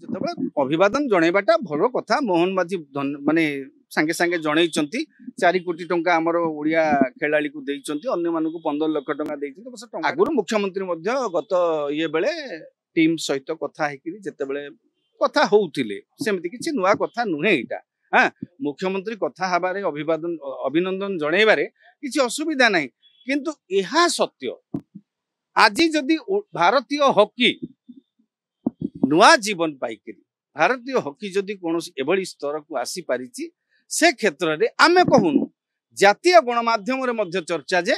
ଯେତେବେଳେ ଅଭିବାଦନ ଜଣେଇବାଟା ଭଲ କଥା। ମୋହନ ମାଝୀ ମାନେ ସାଙ୍ଗେ ସାଙ୍ଗେ ଜଣେଇଛନ୍ତି 4 କୋଟି ଟଙ୍କା ଆମର ଓଡିଆ ଖେଳାଳିକୁ ଦେଇଛନ୍ତି, ଅନ୍ୟମାନଙ୍କୁ 15 ଲକ୍ଷ ଟଙ୍କା ଦେଇଛନ୍ତି। ଆଗରୁ ମୁଖ୍ୟମନ୍ତ୍ରୀ ମଧ୍ୟ ଗତ ଇଏ ବେଳେ ଟିମ୍ ସହିତ କଥା ହେଇକିରି ଯେତେବେଳେ କଥା ହଉଥିଲେ, ସେମିତି କିଛି ନୂଆ କଥା ନୁହେଁ ଏଇଟା। ମୁଖ୍ୟମନ୍ତ୍ରୀ କଥା ହେବାରେ ଅଭିନନ୍ଦନ ଜଣେଇବାରେ କିଛି ଅସୁବିଧା ନାହିଁ, କିନ୍ତୁ ଏହା ସତ୍ୟ ଆଜି ଯଦି ଭାରତୀୟ ହକି ନୂଆ जीवन पाइकिरी भारतीय हॉकी जदि कौन एभली स्तर को आसी पारिछि, से क्षेत्र में आमे कहूनु जातीय गणमाध्यम रे मध्य चर्चा जे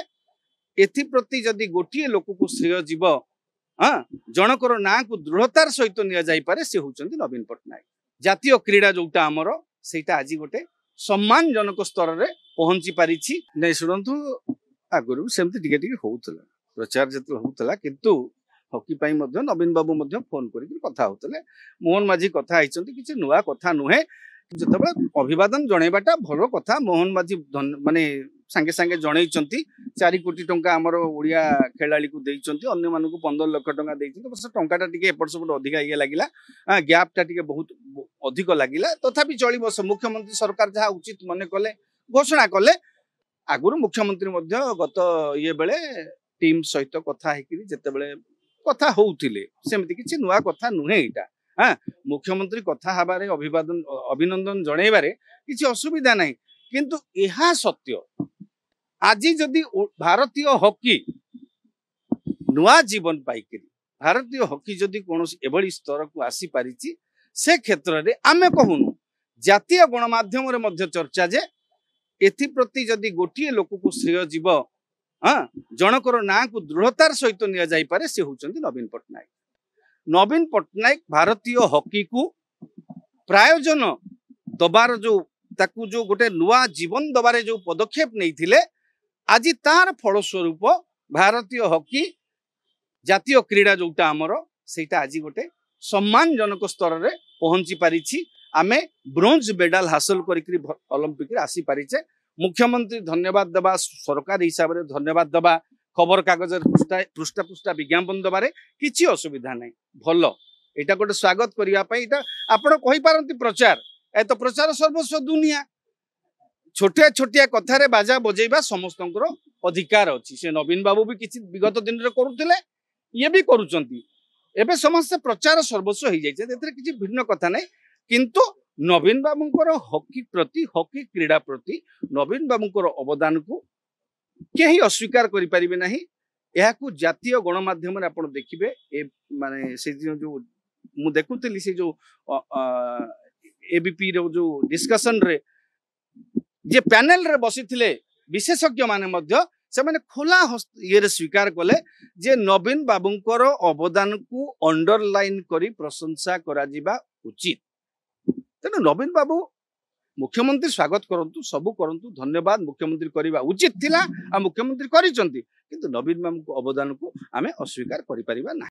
एथिप्रति जदि गोटे लोक को श्रेय जीव जनकर ना को दृढ़तार सहित निया जाई पारे, से होचंती नवीन पट्टनायक। जातीय क्रीड़ा जोटा आमर सेटा आज गोटे सम्मानजनक स्तर में पहुंची पारिछि। नै शुणंतु आगुरु सेमती टिके टिके होउतला प्रचार जत होउतला, किंतु हॉकी पाई मध्य नवीन बाबू मध्य फोन करिक कथा होतले। मोहन माझी कथा आइचंती किछि नुआ कथा नुहे। जेतेबेले अभिवादन जणेबाटा भलो कथा। मोहन माझी माने संगे संगे जणैचंती 4 कोटी टंका हमर ओडिया खेलाड़ी को देइचंती, अन्य मानको 15 लाख टंका देइचंती। बस टंकाटा टिके एपट सपट अधिका इए लागिला, गैपटा टिके बहुत अधिक लागिला। तथापि चलिबो। मुख्यमंत्री सरकार जहा उचित मने कले घोषणा कले। आगुरु मुख्यमंत्री मध्य गत इए बेले टीम सहित कथा हेकिरी जेतेबेले कथा होउथिले, सेमती किछि नुआ कथा नुहे एटा। मुख्यमंत्री कथा हबारे अभिनंदन जणेबारे किछि असुविधा नाही, किंतु एहा सत्य आजि जदि भारतीय हॉकी नुआ जीवन पाइकिरी भारतीय हॉकी जदि कौन एभली स्तर को आसी पारिछि, से क्षेत्र में आमे कहूनु जातीय गणमाध्यम रे मध्य चर्चा जे एथिप्रति जदि गोटे लोक को श्रेय जीव जनकर ना को दृढ़तार सहित निया जाई पारे, से होचंती नवीन पट्टनायक। नवीन पट्टनायक भारतीय हॉकी को प्रायोजन दबार जो ताकू जो गोटे नुआ जीवन दबारे जो पदक्षेप नहीं थिले, आज तार फलस्वरूप भारतीय हॉकी जातीय क्रीड़ा जोटा आमर सेटा आज गोटे सम्मानजनक स्तर में पहुंची पारिछि। आमे ब्रोंज मेडल हासिल करिकरी ओलंपिक रे आसी पारिछे। मुख्यमंत्री धन्यवाद दबा, सरकार हिसाब से धन्यवाद दबा, खबर कागज पृष्ठा पृष्ठा विज्ञापन दबारे किछि असुविधा नहीं। भल एटा गोटे स्वागत करिया पई एटा आपण कहि पारंती प्रचार। ए तो प्रचार सर्वस्व दुनिया। छोटिया छोटिया कथारे बाजा बजेबा समस्तंकर अधिकार अछि। से नवीन बाबू भी किछि विगत दिन रे करूथिले, ये भी करूचंती। एबे समस्त प्रचार सर्वस्व हो जाइछे, एतरे किछि भिन्न कथा नहीं। किंतु नवीन बाबूंकर हॉकी प्रति, हॉकी क्रीड़ा प्रति नवीन बाबूंकर अवदान को केही अस्वीकार करि परिबे नाही। एहाकु जातीय गणमाध्यम रे आपण देखिबे, ए माने से जो मु देखुतली से जो एबीपी रो जो डिस्कशन रे जे पैनल रे बसिथिले विशेषज्ञ माने मध्य से माने खोला ये स्वीकार कले जे नवीन बाबूंकर अवदान को अंडरलाइन करी प्रशंसा करा जिबा उचित। तेणु नवीन बाबू मुख्यमंत्री स्वागत करंतु, सबू करंतु, धन्यवाद मुख्यमंत्री करिबा उचित थिला आ मुख्यमंत्री करिसंती, किंतु नवीन बाबू को अवदान को आमे अस्वीकार करि परिबा नाही।